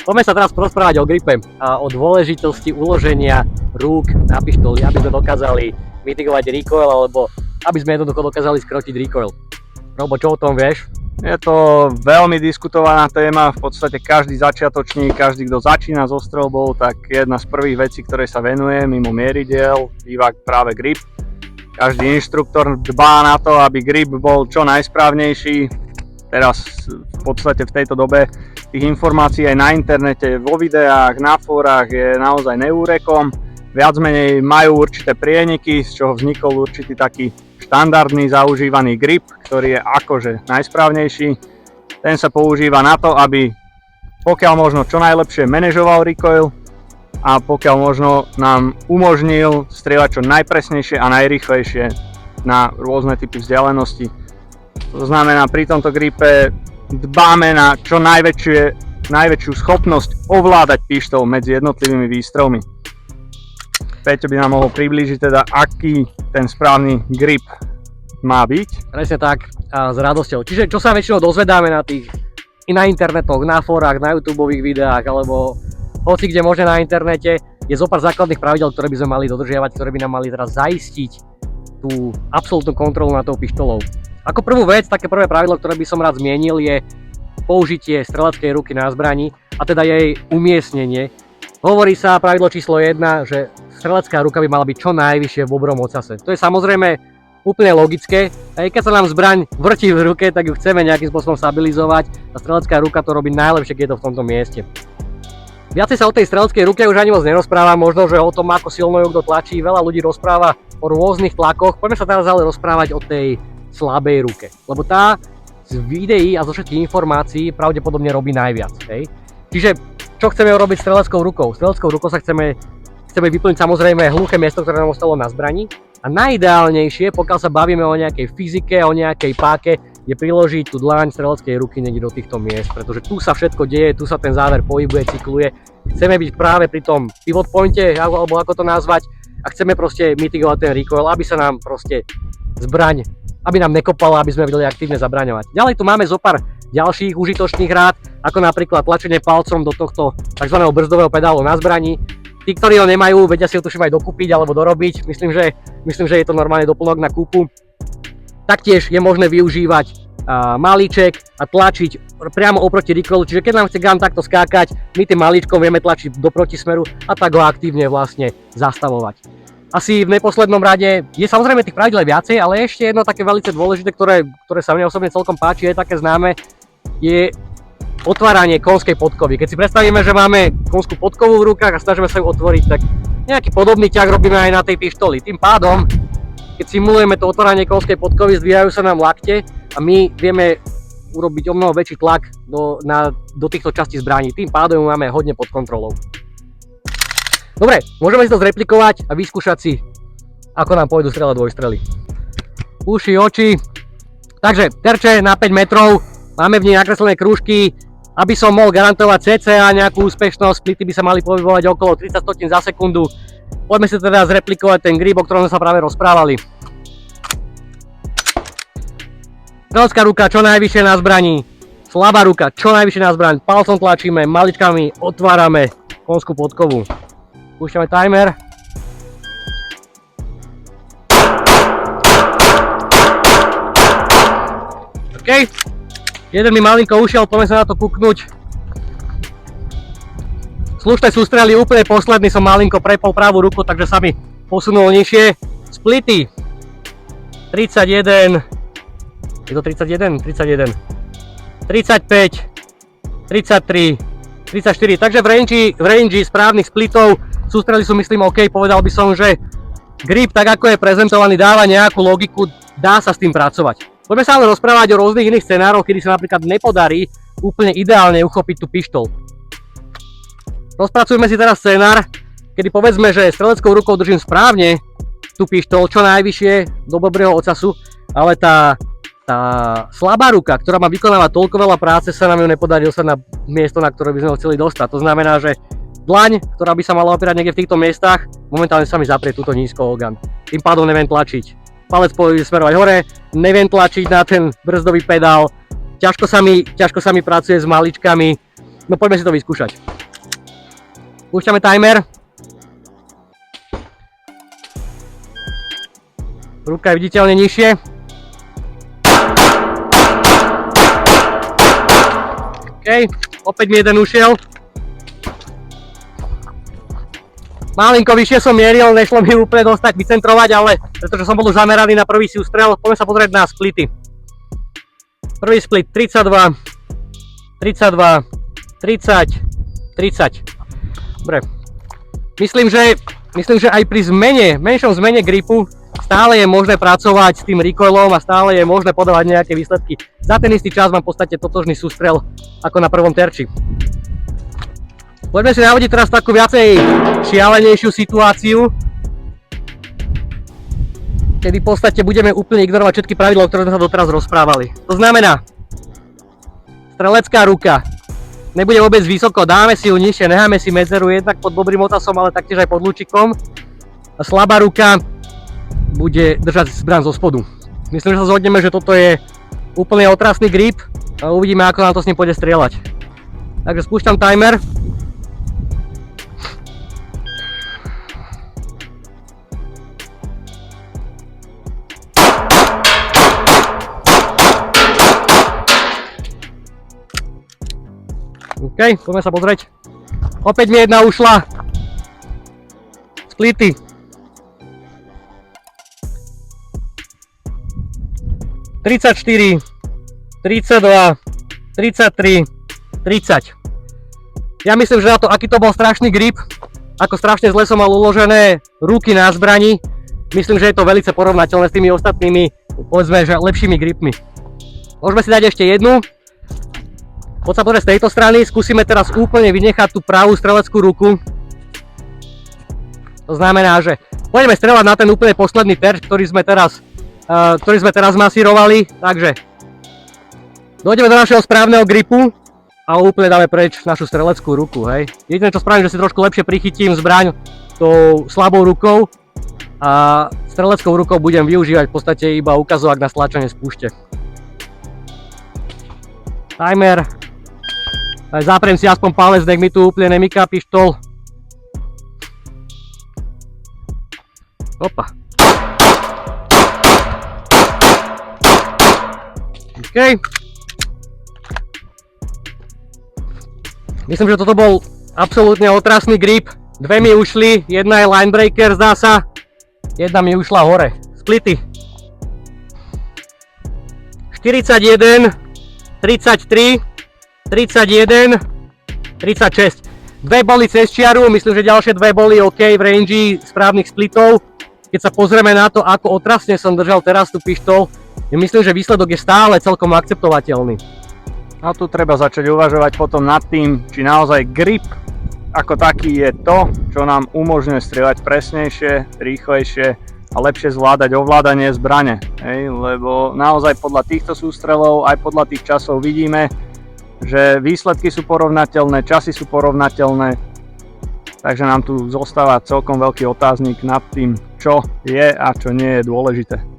Poďme sa teraz porozprávať o gripe a o dôležitosti uloženia rúk na pištoli, aby sme dokázali mitigovať recoil, alebo aby sme jednoducho dokázali skrotiť recoil. Robo, čo o tom vieš? Je to veľmi diskutovaná téma, v podstate každý začiatočník, každý, kto začína so streľbou, tak jedna z prvých vecí, ktoré sa venuje mimo mieridiel, býva práve grip. Každý inštruktor dbá na to, aby grip bol čo najsprávnejší. Teraz v podstate v tejto dobe tých informácií aj na internete, vo videách, na fórach je naozaj neúrekom. Viac menej majú určité prieniky, z čoho vznikol určitý taký štandardný zaužívaný grip, ktorý je akože najsprávnejší. Ten sa používa na to, aby pokiaľ možno čo najlepšie manažoval recoil a pokiaľ možno nám umožnil strieľať čo najpresnejšie a najrýchlejšie na rôzne typy vzdialenosti. To znamená, pri tomto gripe dbáme na čo najväčšiu schopnosť ovládať pištol medzi jednotlivými výstrelmi. Peťo by nám mohol priblížiť teda, aký ten správny grip má byť. Presne tak, a s radosťou. Čiže čo sa väčšinou dozvedáme na internetoch, na fórach, na YouTubeových videách, alebo hoci kde možno na internete, je zopár základných pravidel, ktoré by sme mali dodržiavať, ktoré by nám mali teraz zaistiť tú absolútnu kontrolu nad tou pištolou. Ako prvú vec, také prvé pravidlo, ktoré by som rád zmienil, je použitie streleckej ruky na zbrani a teda jej umiestnenie. Hovorí sa pravidlo číslo 1, že strelecká ruka by mala byť čo najvyššie v obrom ocase. To je samozrejme úplne logické. Aj keď sa nám zbraň vrtí v ruke, tak ju chceme nejakým spôsobom stabilizovať a strelecká ruka to robí najlepšie, keď je to v tomto mieste. Viacej sa o tej streleckej ruke už ani moc nerozpráva, možno, že o tom, ako silno ju kto tlačí. Veľa ľudí rozpráva o rôznych tlakoch. Poďme sa teraz ale rozprávať o tej slabej ruke, lebo tá z videí a zo všetkých informácií pravdepodobne robí najviac. Hej? Čiže čo chceme robiť streleckou rukou? Streleckou rukou sa chceme vyplniť samozrejme hluché miesto, ktoré nám ostalo na zbrani. A najideálnejšie, pokiaľ sa bavíme o nejakej fyzike, o nejakej páke, je priložiť tú dlaň streleckej ruky niekde do týchto miest, pretože tu sa všetko deje, tu sa ten záver pohybuje, cykluje. Chceme byť práve pri tom pivot pointe, alebo ako to nazvať, a chceme proste mitigovať ten recoil, aby sa nám proste zbraň, aby nám nekopala, aby sme vedeli aktívne zabraňovať. Ďalej tu máme zopár ďalších užitočných rád, ako napríklad tlačenie palcom do tohto tzv. Brzdového pedálu na zbrani. Tí, ktorí ho nemajú, vedia si ho tuším aj dokúpiť alebo dorobiť. Myslím, že je to normálne doplnok na kúpu. Taktiež je možné využívať malíček a tlačiť priamo oproti recoilu, čiže keď nám chce gun takto skákať, my tým malíčkom vieme tlačiť do protismeru a tak ho aktívne vlastne zastavovať. Asi v neposlednom rade je samozrejme tých pravidel viacej, ale ešte jedno také veľmi dôležité, ktoré sa mne osobne celkom páči, je také známe, je otváranie konskej podkovy. Keď si predstavíme, že máme konskú podkovu v rukách a snažíme sa ju otvoriť, tak nejaký podobný ťah robíme aj na tej pištoli. Tým pádom, keď simulujeme to otváranie konskej podkovy, zdvíhajú sa nám lakte a my vieme urobiť o mnoho väčší tlak do týchto častí zbraní. Tým pádom ju máme hodne pod kontrolou. Dobre, môžeme si to zreplikovať a vyskúšať si, ako nám pôjdu strela dvojstrely. Uši, oči. Takže terče na 5 metrov, máme v nej nakreslené krúžky. Aby som mohol garantovať cca nejakú úspešnosť, splity by sa mali pohybovať okolo 30 stotín za sekundu. Poďme si teda zreplikovať ten grip, o ktorom sme sa práve rozprávali. Strelecká ruka čo najvyššie na zbraní. Slabá ruka čo najvyššie na zbraň. Palcom tlačíme, maličkami otvárame konskú podkovu. Púšťame timer. OK. Jeden mi malinko ušiel, poďme sa na to kúknuť. Slušné sústrely, úplne posledný som malinko prepol pravú ruku, takže sa mi posunul nižšie. Splity. 31. Je to 31? 31. 35. 33. 34. Takže v range správnych splitov sústrely sú myslím OK, povedal by som, že grip tak ako je prezentovaný dáva nejakú logiku, dá sa s tým pracovať. Poďme sa ale rozprávať o rôznych iných scenároch, kedy sa napríklad nepodarí úplne ideálne uchopiť tú pištol. Rozpracujeme si teraz scenár, kedy povedzme, že streleckou rukou držím správne tú pištol čo najvyššie do dobrého ocasu, ale tá slabá ruka, ktorá má vykonávať toľko veľa práce, sa nám ju nepodarí dostať na miesto, na ktoré by sme ho chceli dostať. To znamená, že dlaň, ktorá by sa mala opierať niekde v týchto miestach, momentálne sa mi zaprie túto nízko orgán. Tým pádom neviem tlačiť. Palec pôjde smerovať hore, neviem tlačiť na ten brzdový pedál, ťažko sa mi pracuje s maličkami, No poďme si to vyskúšať. Púšťame timer. Ruka je viditeľne nižšie. OK, opäť mi jeden ušiel. Malinko vyššie som mieril, nešlo mi úplne dostať vycentrovať, ale pretože som bol už zameraný na prvý sústrel, poďme sa pozrieť na splity. Prvý split 32, 32, 30, 30. Dobre. Myslím, že aj pri menšom zmene gripu stále je možné pracovať s tým recoilom a stále je možné podávať nejaké výsledky. Za ten istý čas mám v podstate totožný sústrel ako na prvom terči. Poďme si navodiť teraz takú viacej šialenejšiu situáciu, kedy v podstate budeme úplne ignorovať všetky pravidlá, o ktoré sme sa doteraz rozprávali. To znamená, strelecká ruka nebude vôbec vysoko, dáme si ju nižšie, necháme si medzeru jednak pod dobrým otasom, ale taktiež aj pod lúčikom. A slabá ruka bude držať zbraň zo spodu. Myslím, že sa zhodneme, že toto je úplne otrasný grip a uvidíme, ako nám to s ním pôjde strieľať. Takže spúšťam timer. OK, poďme sa pozrieť. Opäť mi jedna ušla. Splity. Tridsaťštyri, 32, 33, 30. Ja myslím, že na to, aký to bol strašný grip, ako strašne zle som mal uložené ruky na zbrani, myslím, že je to veľmi porovnateľné s tými ostatnými, povedzme, že lepšími gripmi. Môžeme si dať ešte jednu. Poď sa pozrieť z tejto strany, skúsime teraz úplne vynechať tú pravú streleckú ruku. To znamená, že pôjdeme strieľať na ten úplne posledný terč, ktorý sme teraz masírovali. Takže dojdeme do našeho správneho gripu a úplne dáme preč našu streleckú ruku. Hej. Jediné, čo spravím, že si trošku lepšie prichytím zbraň tou slabou rukou a streleckou rukou budem využívať v podstate iba ukazovák na stlačenie spúšte. Timer. Zapriem si aspoň palec, nech mi tu úplne nemyká pištol. Opa. OK. Myslím, že toto bol absolútne otrasný grip. Dve mi ušli, jedna je linebreaker, zdá sa. Jedna mi ušla hore. Splity. 41, 33, 31, 36. Dve boli cez čiaru, myslím, že ďalšie dve boli OK v range správnych splitov. Keď sa pozrieme na to, ako otrasne som držal teraz tú pištol, myslím, že výsledok je stále celkom akceptovateľný. A tu treba začať uvažovať potom nad tým, či naozaj grip ako taký je to, čo nám umožňuje strieľať presnejšie, rýchlejšie a lepšie zvládať ovládanie zbrane. Hej, lebo naozaj podľa týchto sústrelov, aj podľa tých časov vidíme, že výsledky sú porovnateľné, časy sú porovnateľné, takže nám tu zostáva celkom veľký otáznik nad tým, čo je a čo nie je dôležité.